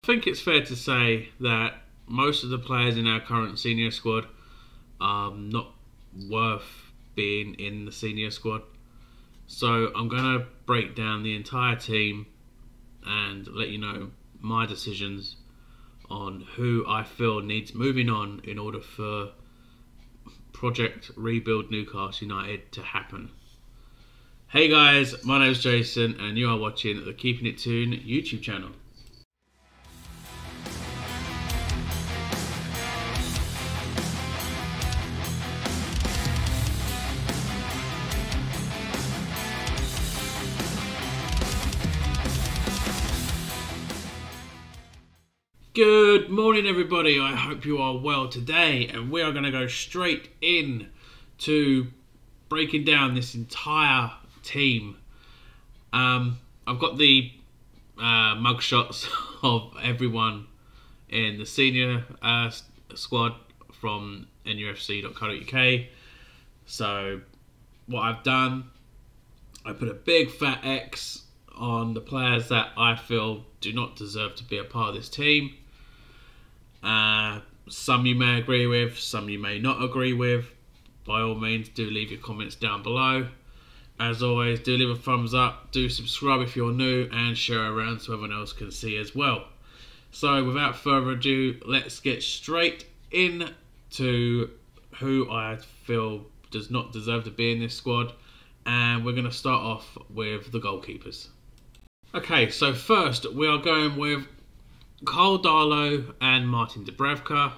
think it's fair to say that most of the players in our current senior squad are not worth being in the senior squad. So I'm going to break down the entire team and let you know my decisions on who I feel needs moving on in order for Project Rebuild Newcastle United to happen. Hey guys, my name is Jason and you are watching the Keeping It Toon YouTube channel. Good morning everybody, I hope you are well today, and we are going to go straight in to breaking down this entire team. I've got the mug shots of everyone in the senior squad from nufc.co.uk. So what I've done, I put a big fat X on the players that I feel do not deserve to be a part of this team. Some you may agree with, some you may not agree with. By all means, do leave your comments down below. As always, do leave a thumbs up, do subscribe if you're new, and share around so everyone else can see as well. So without further ado, let's get straight into who I feel does not deserve to be in this squad, and we're going to start off with the goalkeepers. Okay, so first we are going with Karl Darlow and Martin Dubravka.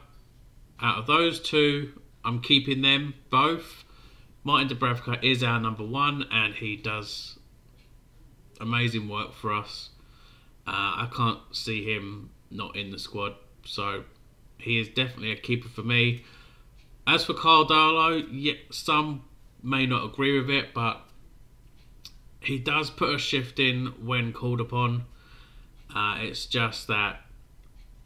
Out of those two, I'm keeping them both. Martin Dubravka is our number one and he does amazing work for us. I can't see him not in the squad, so he is definitely a keeper for me. As for Karl Darlow, yeah, some may not agree with it, but he does put a shift in when called upon. It's just that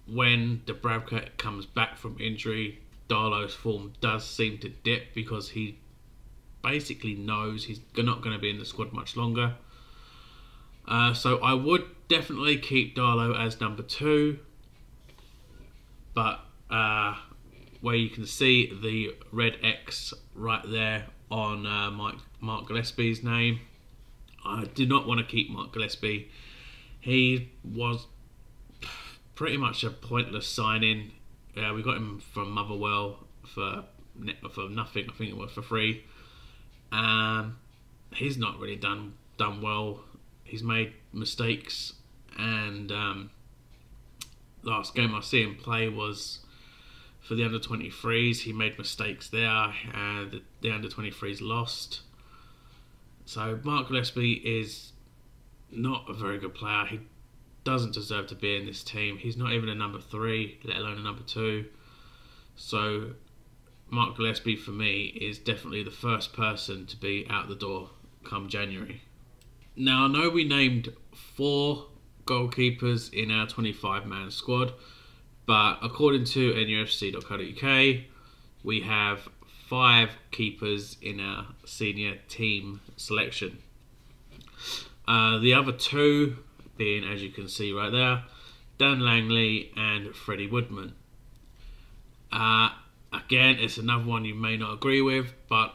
when Dubravka comes back from injury, Darlow's form does seem to dip because he basically knows he's not going to be in the squad much longer. So I would definitely keep Darlow as number two, but where you can see the red X right there on Mark Gillespie's name, I do not want to keep Mark Gillespie. He was pretty much a pointless signing. We got him from Motherwell for nothing. I think it was for free. He's not really done well. He's made mistakes, and last game I see him play was for the under-23s. He made mistakes there, and the under-23s lost. So Mark Gillespie is not a very good player. He doesn't deserve to be in this team. He's not even a number 3, let alone a number 2. So Mark Gillespie for me is definitely the first person to be out the door come January. Now I know we named 4 goalkeepers in our 25-man squad, but according to nufc.co.uk, we have 5 keepers in our senior team selection. The other 2 being, as you can see right there, Dan Langley and Freddie Woodman. Again, it's another one you may not agree with, but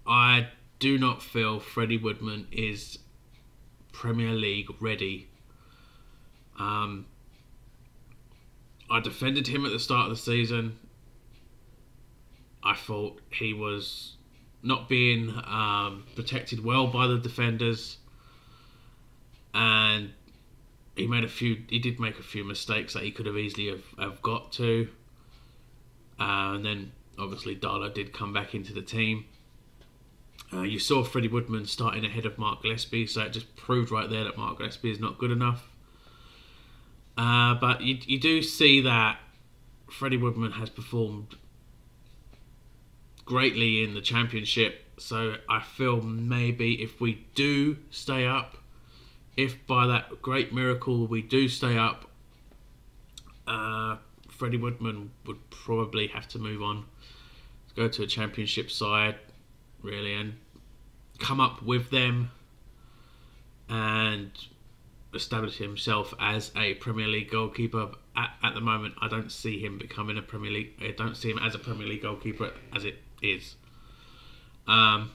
I do not feel Freddie Woodman is Premier League ready. I defended him at the start of the season. I thought he was not being protected well by the defenders, and he did make a few mistakes that he could have easily have got to. And then obviously Darlow did come back into the team. You saw Freddie Woodman starting ahead of Mark Gillespie, so it just proved right there that Mark Gillespie is not good enough. But you do see that Freddie Woodman has performed greatly in the Championship, so I feel maybe if we do stay up, if by that great miracle we do stay up, Freddie Woodman would probably have to move on, go to a Championship side, really, and come up with them and establish himself as a Premier League goalkeeper at the moment, I don't see him becoming a Premier League. I don't see him as a Premier League goalkeeper as it is. Dan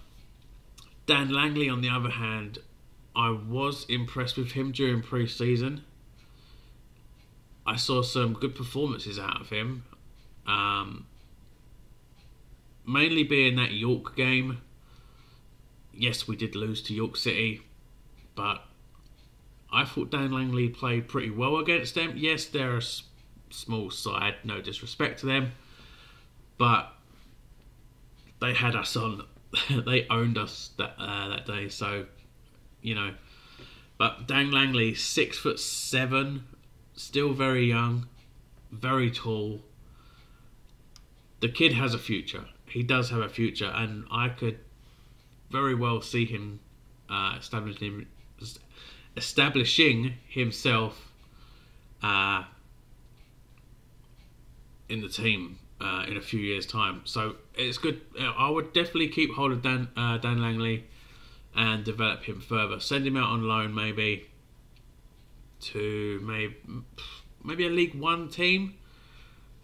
Langley, on the other hand, I was impressed with him during pre-season. I saw some good performances out of him. Mainly being that York game. Yes, we did lose to York City, but I thought Dan Langley played pretty well against them. Yes, they're a small side, no disrespect to them, but they had us on. They owned us that day. So, you know. But Dan Langley, 6'7", still very young, very tall. The kid has a future. He does have a future, and I could very well see him establishing himself in the team in a few years' time. So it's good. I would definitely keep hold of Dan Langley and develop him further. Send him out on loan, maybe to maybe a League One team.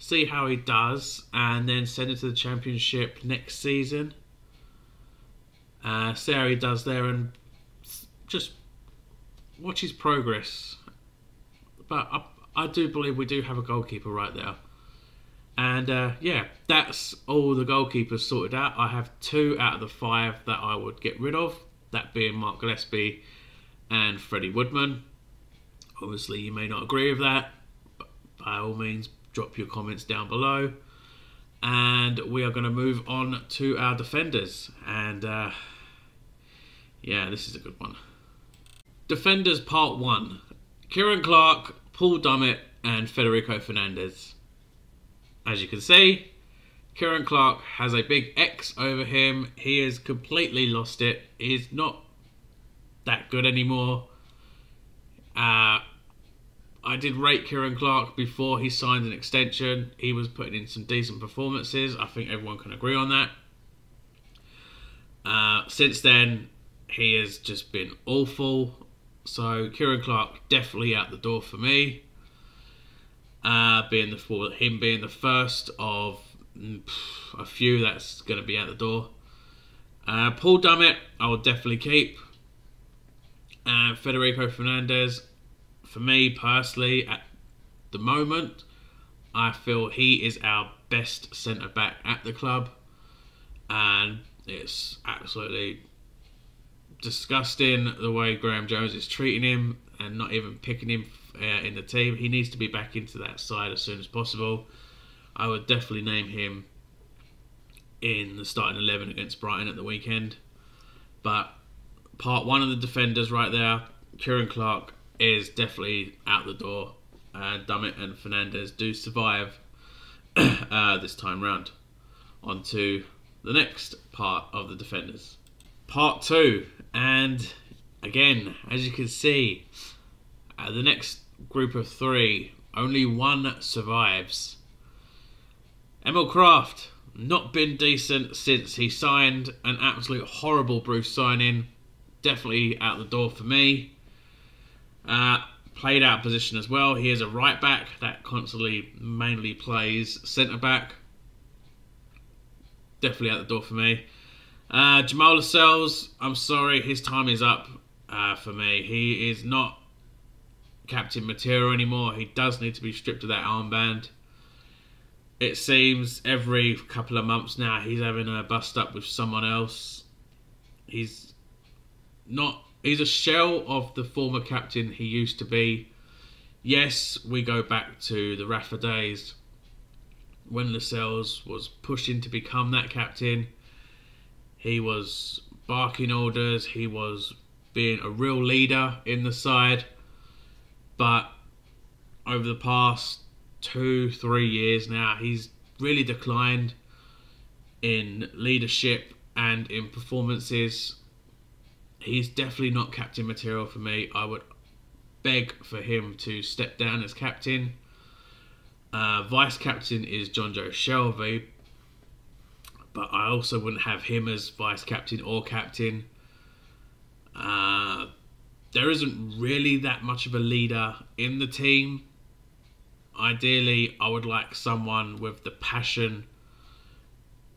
See how he does, and then send him to the Championship next season. See how he does there, and just watch his progress. But I do believe we do have a goalkeeper right there. And yeah, that's all the goalkeepers sorted out. I have 2 out of the 5 that I would get rid of. That being Mark Gillespie and Freddie Woodman. Obviously, you may not agree with that, but by all means, drop your comments down below. And we are going to move on to our defenders. And yeah, this is a good one. Defenders Part 1. Kieran Clark, Paul Dummett and Federico Fernandez. As you can see, Kieran Clark has a big X over him. He has completely lost it. He's not that good anymore. I did rate Kieran Clark before he signed an extension. He was putting in some decent performances. I think everyone can agree on that. Since then, he has just been awful. So Kieran Clark definitely out the door for me. Being the first of a few that's going to be out the door. Paul Dummett, I will definitely keep. Federico Fernandez, for me personally, at the moment, I feel he is our best centre-back at the club. And it's absolutely disgusting the way Graham Jones is treating him and not even picking him in the team. He needs to be back into that side as soon as possible. I would definitely name him in the starting 11 against Brighton at the weekend. But part 1 of the defenders right there, Kieran Clark, is definitely out the door. Dummett and Fernandez do survive this time round. On to the next part of the defenders. Part 2. And again, as you can see, the next group of 3, only 1 survives. Emil Kraft, not been decent since he signed. An absolute horrible Bruce signing. Definitely out the door for me. Played out of position as well. He is a right back that constantly mainly plays centre back. Definitely out the door for me. Jamal Lewis, I'm sorry, his time is up for me. He is not captain material anymore. He does need to be stripped of that armband. It seems every couple of months now he's having a bust up with someone else. He's a shell of the former captain he used to be. Yes, we go back to the Rafa days when Lascelles was pushing to become that captain. He was barking orders. He was being a real leader in the side. But over the past 2-3 years now, he's really declined in leadership and in performances. He's definitely not captain material for me. I would beg for him to step down as captain. Vice captain is John Joe Shelby, but I also wouldn't have him as vice captain or captain. There isn't really that much of a leader in the team. Ideally, I would like someone with the passion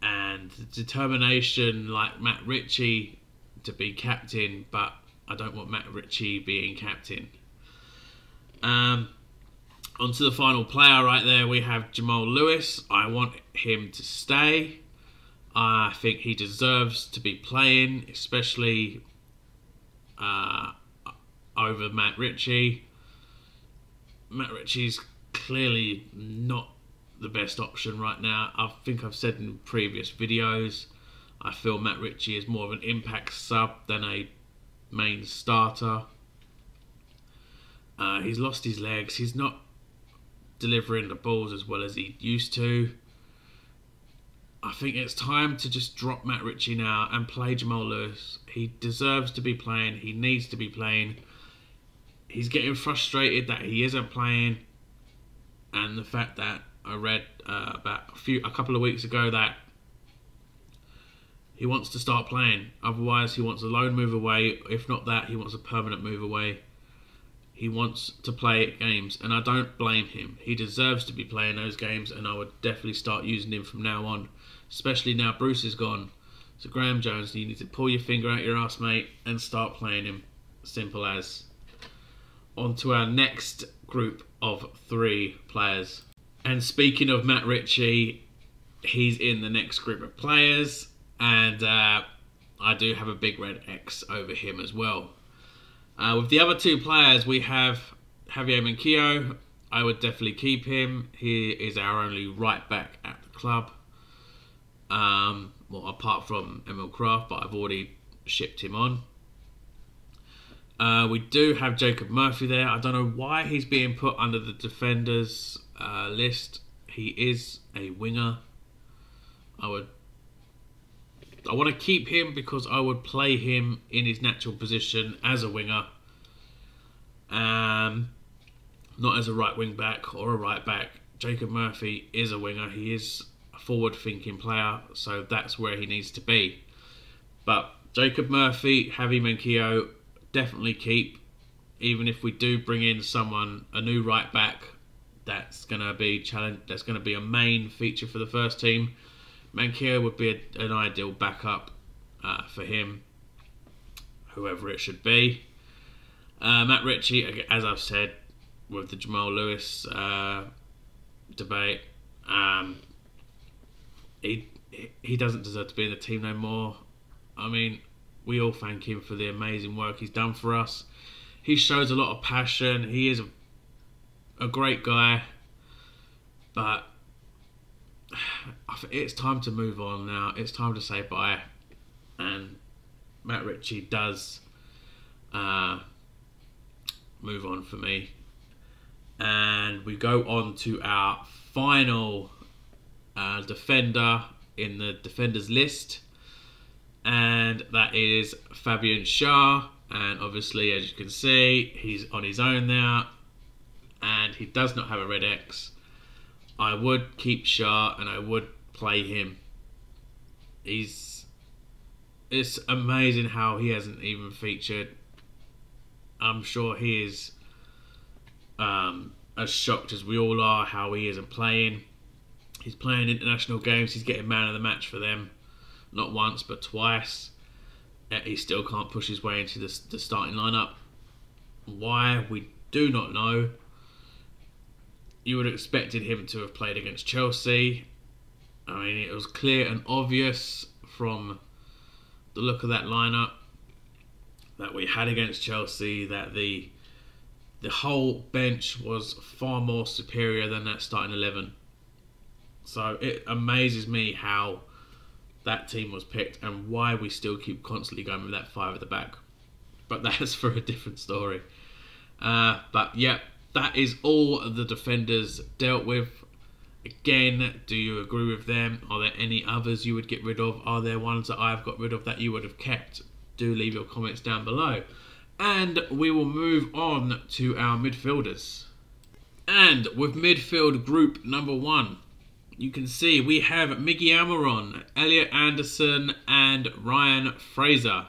and determination like Matt Ritchie to be captain, but I don't want Matt Ritchie being captain. Onto the final player right there, we have Jamal Lewis. I want him to stay. I think he deserves to be playing, especially over Matt Ritchie. Matt Ritchie's clearly not the best option right now. I think I've said in previous videos, I feel Matt Ritchie is more of an impact sub than a main starter. He's lost his legs. He's not delivering the balls as well as he used to. I think it's time to just drop Matt Ritchie now and play Jamal Lewis. He deserves to be playing. He needs to be playing. He's getting frustrated that he isn't playing, and the fact that I read about a couple of weeks ago that he wants to start playing. Otherwise, he wants a loan move away. If not that, he wants a permanent move away. He wants to play games, and I don't blame him. He deserves to be playing those games, and I would definitely start using him from now on, especially now Bruce is gone. So Graham Jones, you need to pull your finger out your ass, mate, and start playing him. Simple as. On to our next group of 3 players. And speaking of Matt Ritchie, he's in the next group of players, and I do have a big red X over him as well. With the other 2 players, we have Javier Manquillo. I would definitely keep him. He is our only right back at the club. Well, apart from Emil Kraft, but I've already shipped him on. We do have Jacob Murphy there. I don't know why he's being put under the defenders list. He is a winger. I want to keep him because I would play him in his natural position as a winger. Not as a right wing back or a right back. Jacob Murphy is a winger. He is a forward thinking player, so that's where he needs to be. But Jacob Murphy, Javi Manquillo, definitely keep. Even if we do bring in someone, a new right back, that's going to be that's going to be a main feature for the first team. Manquillo would be an ideal backup for him, whoever it should be. Matt Ritchie, as I've said, with the Jamal Lewis debate, he doesn't deserve to be in the team no more. I mean, we all thank him for the amazing work he's done for us. He shows a lot of passion. He is a great guy, but it's time to move on now. It's time to say bye, and Matt Ritchie does move on for me. And we go on to our final defender in the defenders list, and that is Fabian Schär. And obviously, as you can see, he's on his own now, and he does not have a red X. I would keep Schär and I would play him. It's amazing how he hasn't even featured. I'm sure he is as shocked as we all are how he isn't playing. He's playing international games. He's getting man of the match for them. Not once, but twice. Yet he still can't push his way into the starting lineup. Why? We do not know. You would have expected him to have played against Chelsea. I mean, it was clear and obvious from the look of that lineup that we had against Chelsea that the whole bench was far more superior than that starting 11. So it amazes me how that team was picked and why we still keep constantly going with that 5 at the back. But that's for a different story. But yeah, that is all of the defenders dealt with. Again, do you agree with them? Are there any others you would get rid of? Are there ones that I've got rid of that you would have kept? Do leave your comments down below. And we will move on to our midfielders. And with midfield group number 1, you can see we have Miggy Almiron, Elliot Anderson and Ryan Fraser.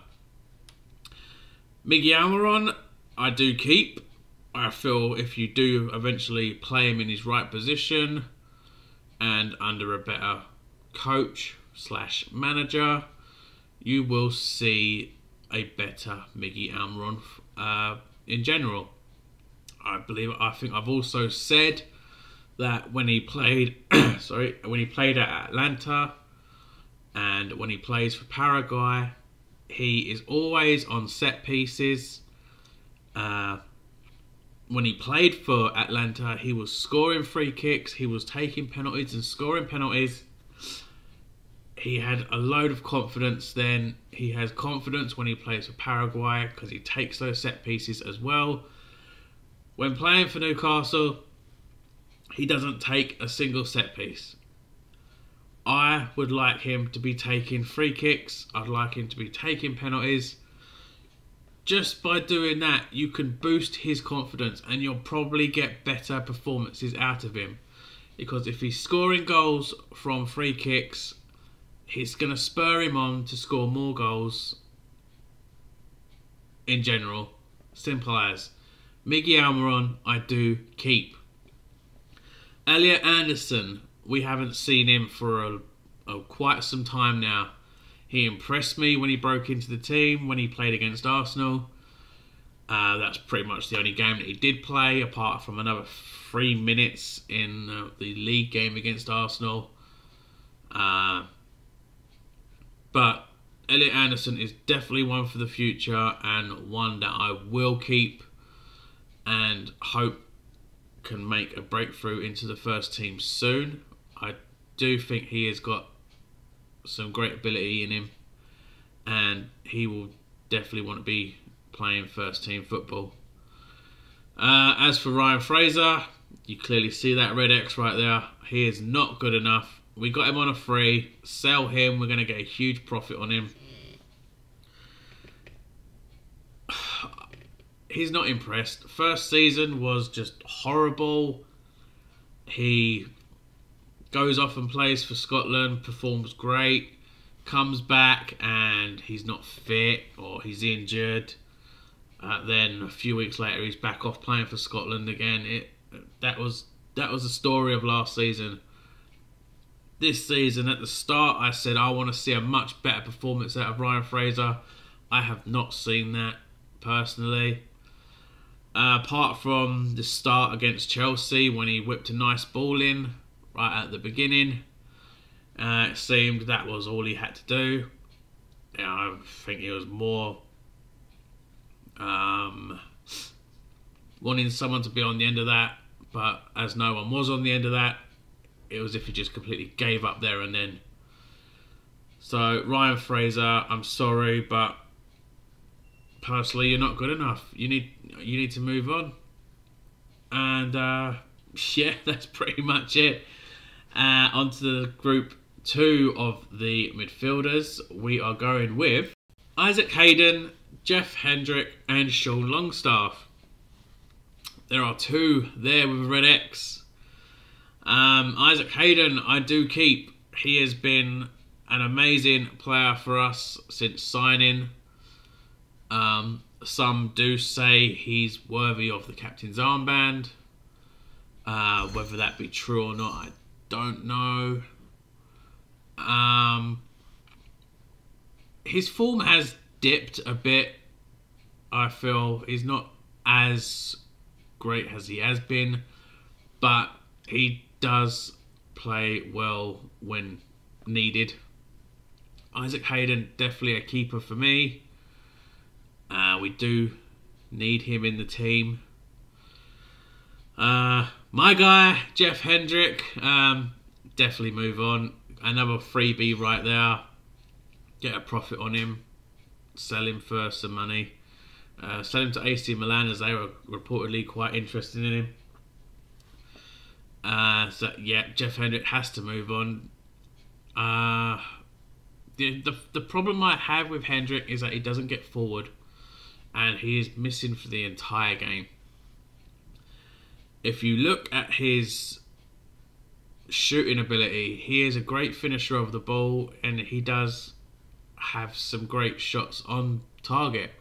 Miggy Almiron, I do keep. I feel if you do eventually play him in his right position and under a better coach / manager, you will see a better Miggy Almiron in general. I think I've also said that when he played, when he played at Atlanta and when he plays for Paraguay, he is always on set pieces. When he played for Atlanta, he was scoring free kicks, he was taking penalties and scoring penalties. He had a load of confidence then. He has confidence when he plays for Paraguay because he takes those set pieces as well. When playing for Newcastle, he doesn't take a single set piece. I would like him to be taking free kicks. I'd like him to be taking penalties. Just by doing that, you can boost his confidence and you'll probably get better performances out of him. Because if he's scoring goals from free kicks, it's going to spur him on to score more goals in general. Simple as. Miggy Almiron, I do keep. Elliot Anderson, we haven't seen him for quite some time now. He impressed me when he broke into the team, when he played against Arsenal. That's pretty much the only game that he did play, apart from another 3 minutes in the league game against Arsenal. But Elliot Anderson is definitely one for the future and one that I will keep and hope can make a breakthrough into the first team soon. I do think he has got some great ability in him and he will definitely want to be playing first team football. As for Ryan Fraser, you clearly see that red X right there. He is not good enough. We got him on a free. Sell him. We're going to get a huge profit on him. He's not impressed. First season was just horrible. He goes off and plays for Scotland, performs great, comes back and he's not fit or he's injured. Then a few weeks later he's back off playing for Scotland again. That was the story of last season. This season, at the start, I said I want to see a much better performance out of Ryan Fraser. I have not seen that personally. Apart from the start against Chelsea when he whipped a nice ball in right at the beginning. It seemed that was all he had to do. I think he was more wanting someone to be on the end of that, but as no one was on the end of that, it was as if he just completely gave up there and then. So Ryan Fraser, I'm sorry, but personally you're not good enough. You need to move on. And yeah, that's pretty much it. Onto the group 2 of the midfielders. We are going with Isaac Hayden, Jeff Hendrick and Sean Longstaff. There are 2 there with a red X. Isaac Hayden I do keep. He has been an amazing player for us since signing. Some do say he's worthy of the captain's armband. Whether that be true or not, I don't know. His form has dipped a bit. I feel he's not as great as he has been, but he does play well when needed. Isaac Hayden, definitely a keeper for me. We do need him in the team. My guy, Jeff Hendrick, definitely move on. Another freebie right there. Get a profit on him. Sell him for some money. Sell him to AC Milan as they were reportedly quite interested in him. So yeah, Jeff Hendrick has to move on. The problem I have with Hendrick is that he doesn't get forward and he is missing for the entire game. If you look at his shooting ability, he is a great finisher of the ball and he does have some great shots on target.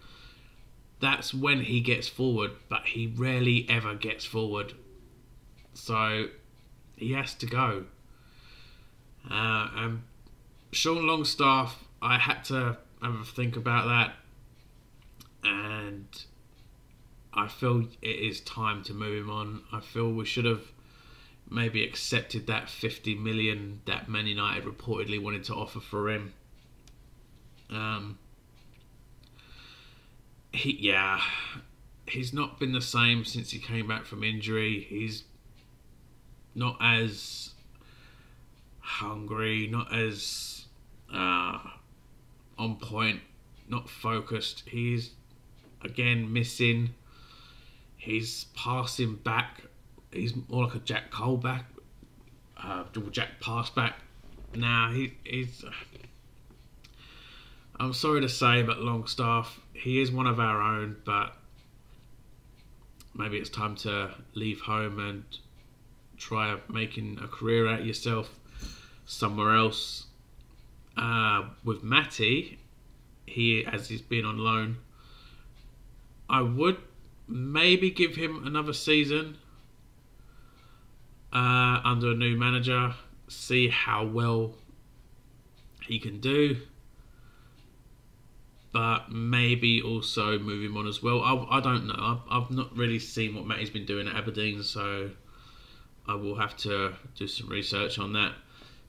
that's when he gets forward, but he rarely ever gets forward. So he has to go. And Sean Longstaff, I had to have a think about that, and I feel it is time to move him on. I feel we should have maybe accepted that 50 million that Man United reportedly wanted to offer for him. He's not been the same since he came back from injury. He's not as hungry, not as on point, not focused. He's again missing. He's passing back. He's more like a Jack Cole back, Jack pass back. Now he's. I'm sorry to say, but Longstaff, he is one of our own, but maybe it's time to leave home and try making a career out of yourself somewhere else. With Matty, as he's been on loan, I would maybe give him another season under a new manager, see how well he can do, but maybe also move him on as well. I don't know. I've not really seen what Matty's been doing at Aberdeen, so I will have to do some research on that.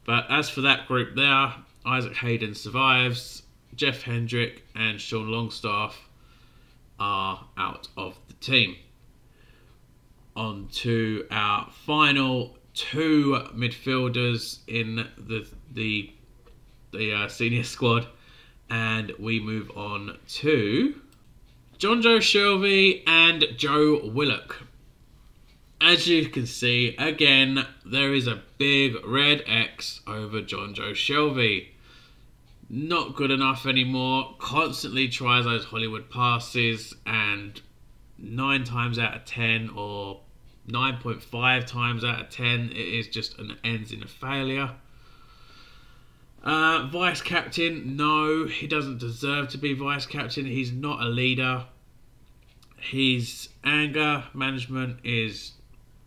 But as for that group there, Isaac Hayden survives, Jeff Hendrick and Sean Longstaff are out of the team. On to our final two midfielders in the senior squad, and we move on to Jonjo Shelvey and Joe Willock. As you can see, again, there is a big red X over Jonjo Shelvey. Not good enough anymore. Constantly tries those Hollywood passes, and 9 times out of 10, or 9.5 times out of 10, it is just ends in a failure. Vice captain, no, he doesn't deserve to be vice captain. He's not a leader. His anger management is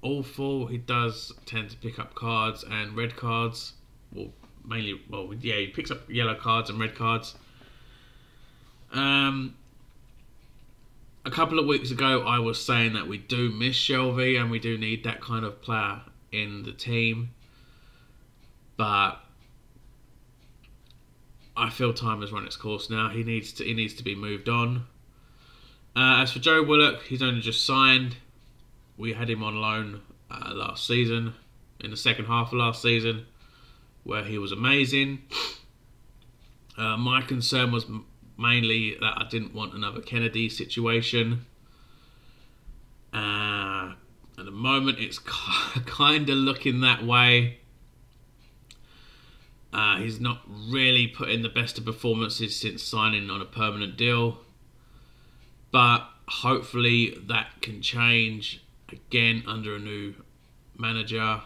awful. He does tend to pick up cards and red cards. Well, mainly, he picks up yellow cards and red cards. A couple of weeks ago, I was saying that we do miss Shelvey and we do need that kind of player in the team. But I feel time has run its course now. He needs to be moved on. As for Joe Willock, he's only just signed. We had him on loan last season, in the second half of last season, where he was amazing. My concern was mainly that I didn't want another Kennedy situation. At the moment, it's kind of looking that way. He's not really put in the best of performances since signing on a permanent deal. But hopefully that can change again under a new manager.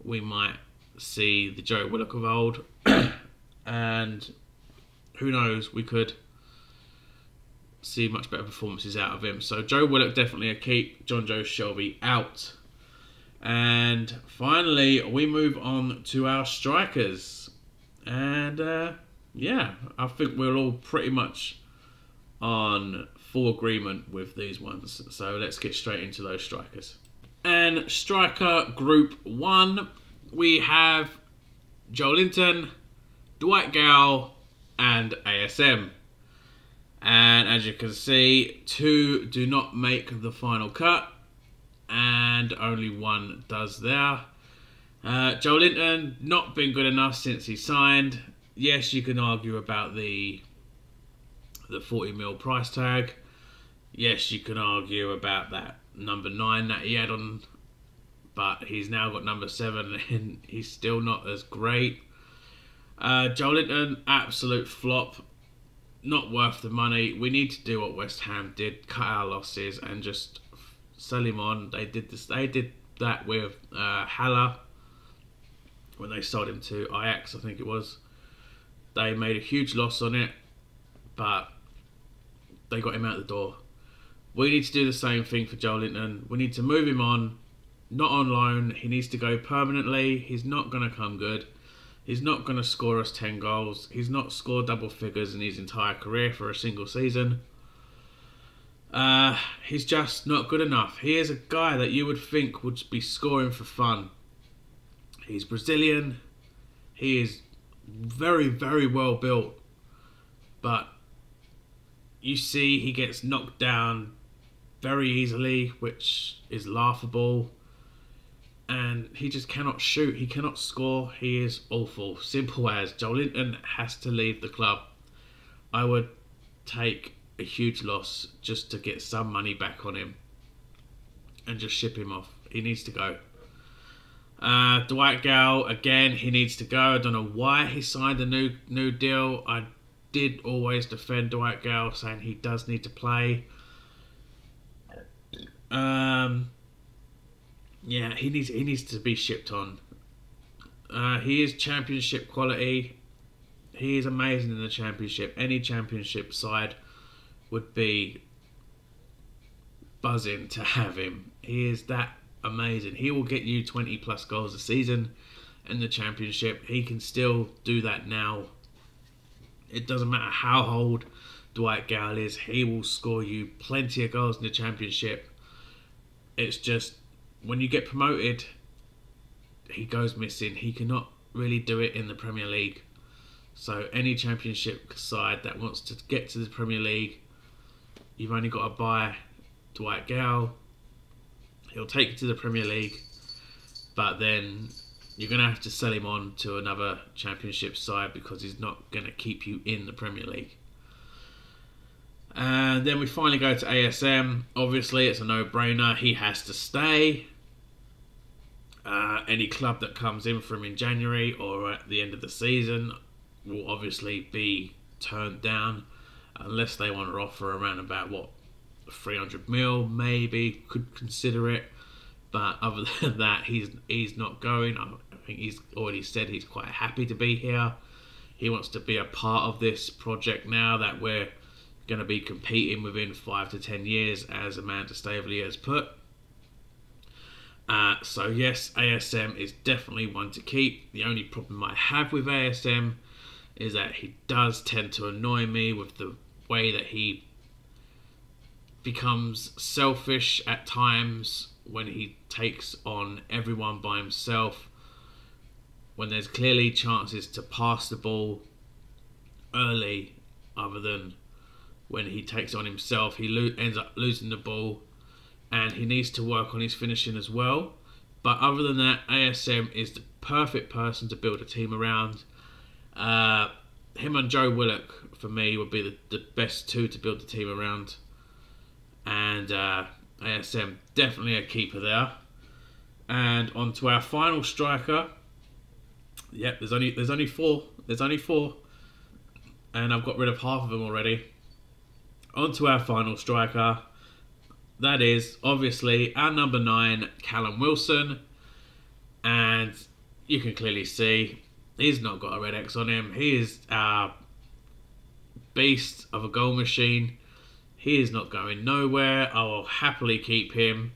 We might see the Joe Willock of old. And who knows, we could see much better performances out of him. So Joe Willock definitely a keep, Jonjo Shelvey out. And finally, we move on to our strikers. And I think we're all pretty much on full agreement with these ones. So let's get straight into those strikers. And striker group 1, we have Joelinton, Dwight Gale and ASM. And as you can see, 2 do not make the final cut, and only 1 does there. Joelinton, not been good enough since he signed. Yes, you can argue about the 40 mil price tag. Yes, you can argue about that number 9 that he had on, but he's now got number 7 and he's still not as great. Joelinton, absolute flop. Not worth the money. We need to do what West Ham did, cut our losses and just sell him on. They did this. They did that with Haller when they sold him to Ajax, I think it was. They made a huge loss on it, but they got him out the door. We need to do the same thing for Joelinton. We need to move him on, not on loan. He needs to go permanently. He's not going to come good. He's not going to score us 10 goals. He's not scored double figures in his entire career for a single season. He's just not good enough. He is a guy that you would think would be scoring for fun. He's Brazilian. He is very, very well built. But you see he gets knocked down very easily, which is laughable. And he just cannot shoot. He cannot score. He is awful. Simple as. Joelinton has to leave the club. I would take a huge loss just to get some money back on him and just ship him off. He needs to go. Dwight Gale, again, he needs to go. I don't know why he signed a new deal. I did always defend Dwight Gale, saying he does need to play. Yeah, he needs to be shipped on. He is championship quality. He is amazing in the championship. Any championship side would be buzzing to have him. He is that amazing. He will get you 20 plus goals a season in the championship. He can still do that now. It doesn't matter how old Dwight Gale is. He will score you plenty of goals in the championship. It's just when you get promoted, he goes missing. He cannot really do it in the Premier League. So any championship side that wants to get to the Premier League, you've only got to buy Dwight Gale. He'll take you to the Premier League, but then you're going to have to sell him on to another championship side because he's not going to keep you in the Premier League. And then we finally go to ASM. Obviously, it's a no-brainer. He has to stay. Any club that comes in for him in January or at the end of the season will obviously be turned down unless they want to offer around about, 300 mil, maybe, could consider it. But other than that, he's not going. I think he's already said he's quite happy to be here. He wants to be a part of this project now that we're going to be competing within 5 to 10 years, as Amanda Staveley has put. So yes, ASM is definitely one to keep. The only problem I have with ASM is that he does tend to annoy me with the way that he becomes selfish at times when he takes on everyone by himself, when there's clearly chances to pass the ball early, other than when he takes on himself. He ends up losing the ball, and he needs to work on his finishing as well. But other than that, ASM is the perfect person to build a team around. Him and Joe Willock, for me, would be the best two to build the team around. And ASM, definitely a keeper there. And on to our final striker. Yep, there's only four. There's only four. And I've got rid of half of them already. On to our final striker. That is, obviously, our number 9, Callum Wilson. And you can clearly see he's not got a red X on him. He is a beast of a goal machine. He is not going nowhere. I will happily keep him.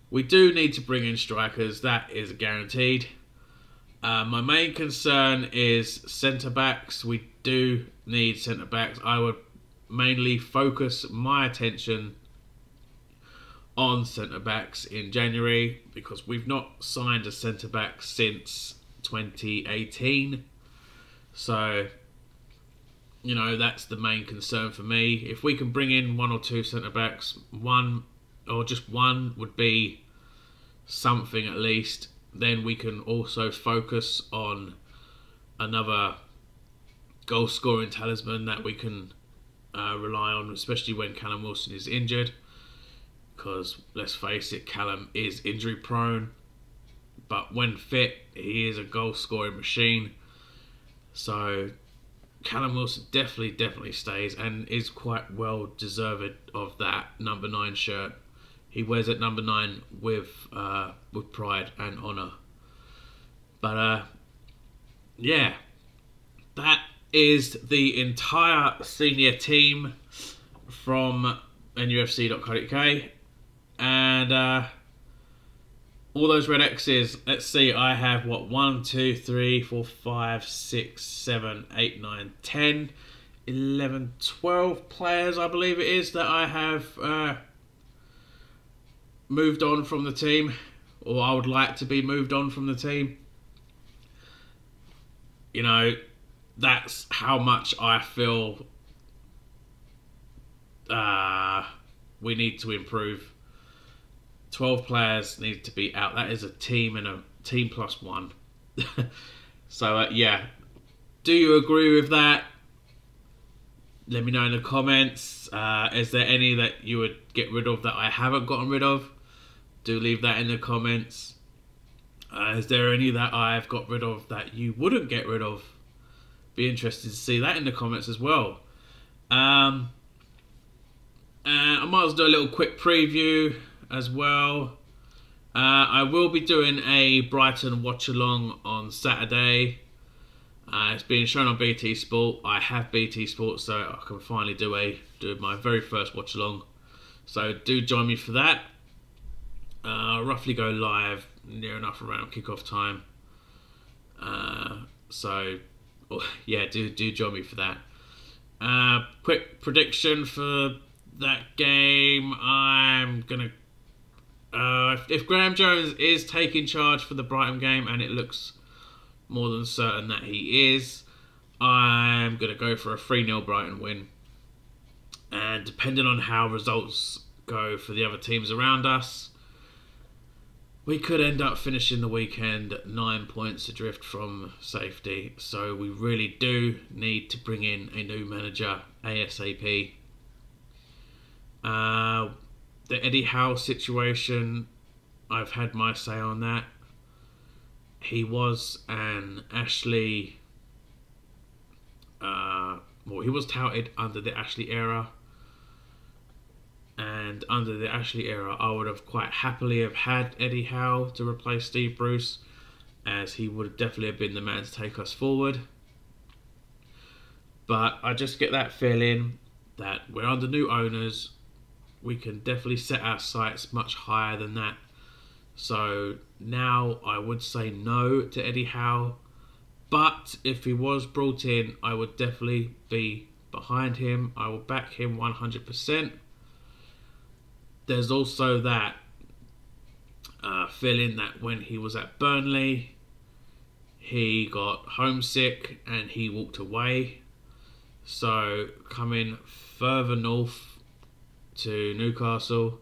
We do need to bring in strikers. That is guaranteed. My main concern is centre-backs. We do need centre-backs. I would mainly focus my attention on centre-backs in January because we've not signed a centre-back since 2018. So, you know, that's the main concern for me. If we can bring in 1 or 2 centre-backs, one or just one would be something at least, then we can also focus on another goal-scoring talisman that we can rely on, especially when Callum Wilson is injured. Because, let's face it, Callum is injury-prone. But when fit, he is a goal-scoring machine. So, Callum Wilson definitely stays and is quite well deserved of that number 9 shirt. He wears it number 9 with pride and honour. But, yeah, that is the entire senior team from nufc.co.uk, and all those red X's. Let's see, I have what, 1, 2, 3, 4, 5, 6, 7, 8, 9, 10, 11, 12 players, I believe it is, that I have moved on from the team, or I would like to be moved on from the team. You know, that's how much I feel we need to improve. 12 players need to be out. That is a team, and a team plus one. So, yeah. Do you agree with that? Let me know in the comments. Is there any that you would get rid of that I haven't gotten rid of? Do leave that in the comments. Is there any that I've got rid of that you wouldn't get rid of? Be interested to see that in the comments as well. I might as well do a little quick preview as well. I will be doing a Brighton watch along on Saturday. It's being shown on BT Sport. I have BT Sport, so I can finally do my very first watch along. So do join me for that. I'll roughly go live near enough around kickoff time. So yeah, do join me for that. Quick prediction for that game. I'm gonna if Graham Jones is taking charge for the Brighton game, and it looks more than certain that he is, I'm gonna go for a 3-0 Brighton win. And depending on how results go for the other teams around us, we could end up finishing the weekend 9 points adrift from safety. So we really do need to bring in a new manager ASAP. The Eddie Howe situation, I've had my say on that. He was an Ashley... he was touted under the Ashley era. And under the Ashley era, I would have quite happily have had Eddie Howe to replace Steve Bruce, as he would definitely have been the man to take us forward. But I just get that feeling that we're under new owners. We can definitely set our sights much higher than that. So now I would say no to Eddie Howe. But if he was brought in, I would definitely be behind him. I will back him 100%. There's also that feeling that when he was at Burnley, he got homesick and he walked away. So coming further north to Newcastle,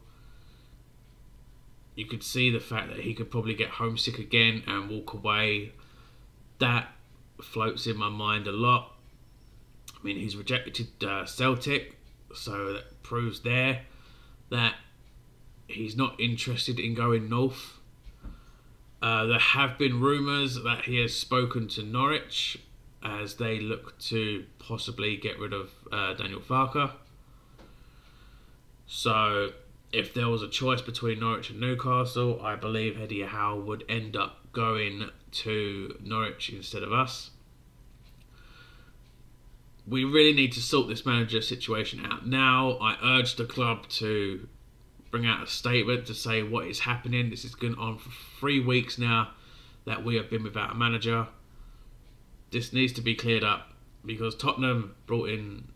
you could see the fact that he could probably get homesick again and walk away. That floats in my mind a lot. I mean, he's rejected Celtic, so that proves there that he's not interested in going north. There have been rumours that he has spoken to Norwich as they look to possibly get rid of Daniel Farker. So if there was a choice between Norwich and Newcastle, I believe Eddie Howe would end up going to Norwich instead of us. We really need to sort this manager situation out now. I urge the club to bring out a statement to say what is happening. This has gone on for 3 weeks now that we have been without a manager. This needs to be cleared up, because Tottenham brought in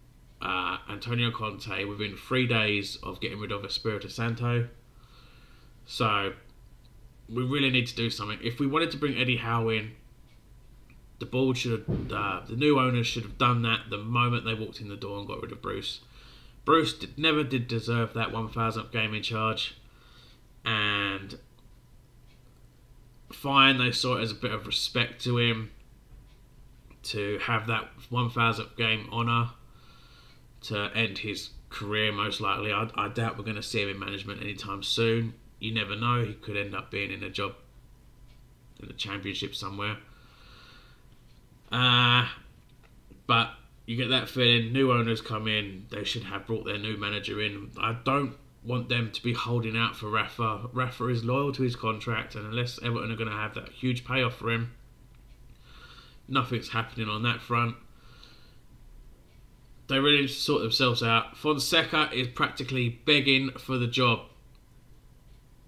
Antonio Conte within 3 days of getting rid of Espirito Santo. So we really need to do something. If we wanted to bring Eddie Howe in, the board should have, the new owners should have done that the moment they walked in the door and got rid of Bruce. Bruce never did deserve that 1,000th game in charge, and fine, they saw it as a bit of respect to him to have that 1,000th game honour to end his career, most likely. I doubt we're going to see him in management anytime soon. You never know, he could end up being in a job in the Championship somewhere. But you get that feeling, new owners come in, they should have brought their new manager in. I don't want them to be holding out for Rafa. Rafa is loyal to his contract, and unless Everton are going to have that huge payoff for him, nothing's happening on that front. They really need to sort themselves out. Fonseca is practically begging for the job.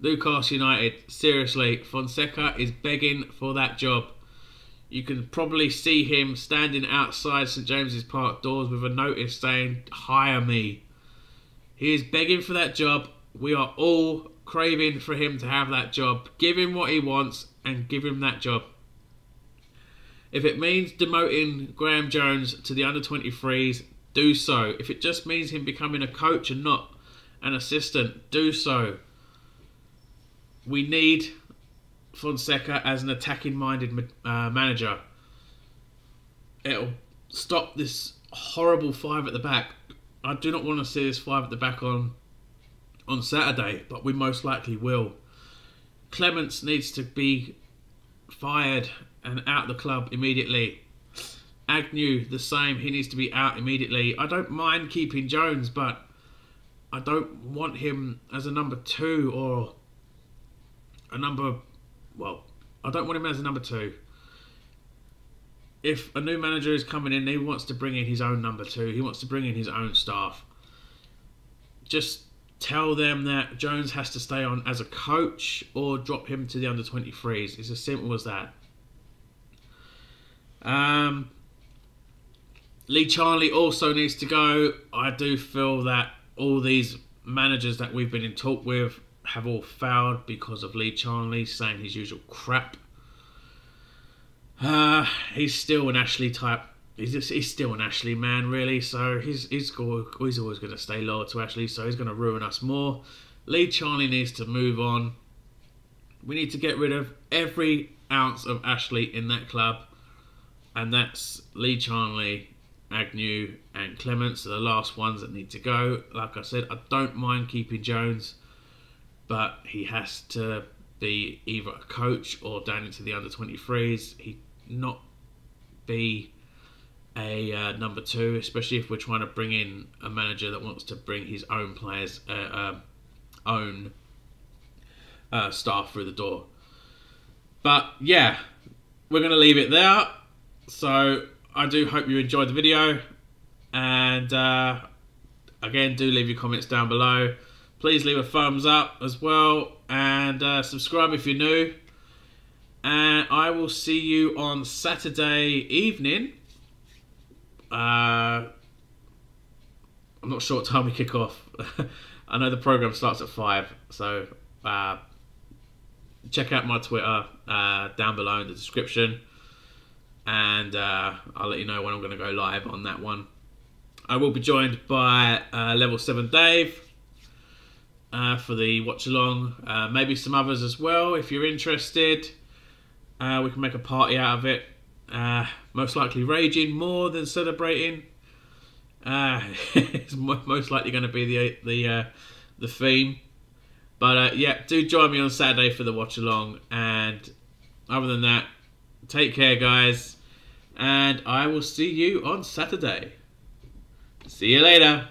Newcastle United, seriously, Fonseca is begging for that job. You can probably see him standing outside St James's Park doors with a notice saying, "Hire me." He is begging for that job. We are all craving for him to have that job. Give him what he wants and give him that job. If it means demoting Graham Jones to the under-23s, do so. If it just means him becoming a coach and not an assistant, do so. We need Fonseca as an attacking-minded manager. It'll stop this horrible five at the back. I do not want to see this five at the back on Saturday, but we most likely will. Clements needs to be fired and out the club immediately. Agnew, the same. He needs to be out immediately. I don't mind keeping Jones, but I don't want him as a number 2 or a number... Well, I don't want him as a number 2. If a new manager is coming in, he wants to bring in his own number 2. He wants to bring in his own staff. Just tell them that Jones has to stay on as a coach or drop him to the under-23s. It's as simple as that. Lee Charnley also needs to go. I do feel that all these managers that we've been in talk with have all failed because of Lee Charnley saying his usual crap. He's still an Ashley type. He's still an Ashley man, really. So he's always going to stay loyal to Ashley. So he's going to ruin us more. Lee Charnley needs to move on. We need to get rid of every ounce of Ashley in that club, and that's Lee Charnley, Agnew, and Clements are the last ones that need to go. Like I said, I don't mind keeping Jones, but he has to be either a coach or down into the under-23s. He not be a number 2, especially if we're trying to bring in a manager that wants to bring his own players, own staff through the door. But yeah, we're going to leave it there. So I do hope you enjoyed the video, and again, do leave your comments down below. Please leave a thumbs up as well, and subscribe if you're new. And I will see you on Saturday evening. I'm not sure what time we kick off. I know the program starts at 5, so check out my Twitter down below in the description, and I'll let you know when I'm going to go live on that one. I will be joined by Level 7 Dave for the watch along, maybe some others as well if you're interested. We can make a party out of it. Most likely raging more than celebrating. It's most likely going to be the theme. But yeah, do join me on Saturday for the watch along. And other than that, take care, guys, and I will see you on Saturday. See you later.